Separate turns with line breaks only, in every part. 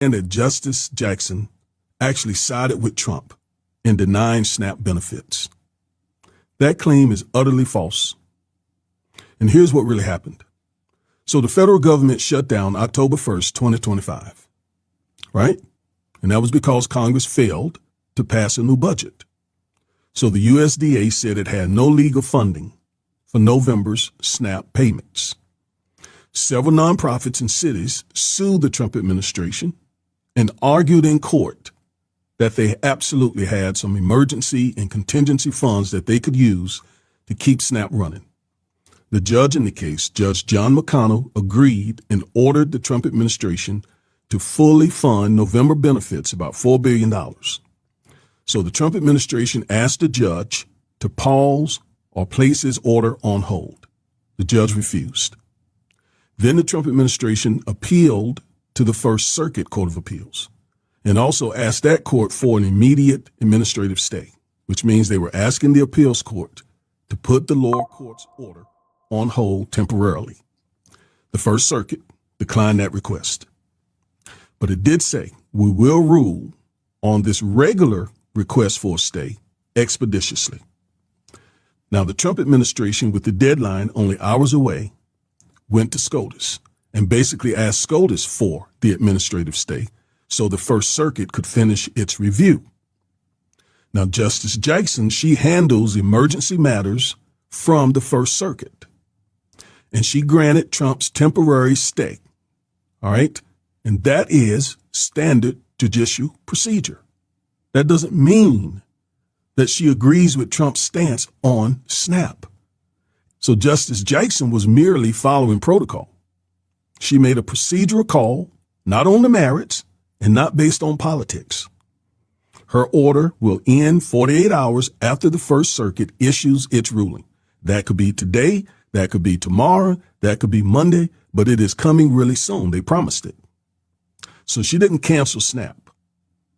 and that Justice Jackson actually sided with Trump in denying SNAP benefits. That claim is utterly false. And here's what really happened. So the federal government shut down October 1st, 2025, right? And that was because Congress failed to pass a new budget. So the USDA said it had no legal funding for November's SNAP payments. Several nonprofits and cities sued the Trump administration and argued in court that they absolutely had some emergency and contingency funds that they could use to keep SNAP running. The judge in the case, Judge John McConnell, agreed and ordered the Trump administration to fully fund November benefits, about $4 billion. So the Trump administration asked the judge to pause or place his order on hold. The judge refused. Then the Trump administration appealed to the First Circuit Court of Appeals and also asked that court for an immediate administrative stay, which means they were asking the appeals court to put the lower court's order on hold temporarily. The First Circuit declined that request. But it did say, we will rule on this regular request for a stay expeditiously. Now, the Trump administration, with the deadline only hours away, went to SCOTUS and basically asked SCOTUS for the administrative stay so the First Circuit could finish its review. Now, Justice Jackson, she handles emergency matters from the First Circuit, and she granted Trump's temporary stay. All right. And that is standard judicial procedure. That doesn't mean that she agrees with Trump's stance on SNAP. So Justice Jackson was merely following protocol. She made a procedural call, not on the merits and not based on politics. Her order will end 48 hours after the First Circuit issues its ruling. That could be today, that could be tomorrow, that could be Monday, but it is coming really soon. They promised it. So she didn't cancel SNAP.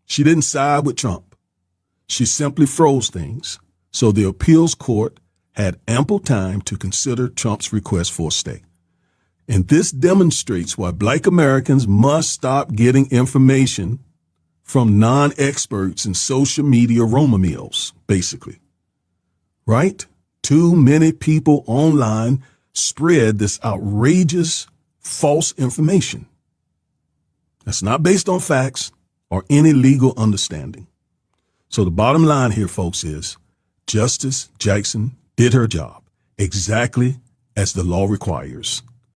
She didn't side with Trump. She simply froze things so the appeals court had ample time to consider Trump's request for a stay. And this demonstrates why Black Americans must stop getting information from non-experts in social media Roma meals, basically. Right? Too many people online spread this outrageous false information that's not based on facts or any legal understanding. So the bottom line here, folks, is Justice Jackson did her job exactly as the law requires.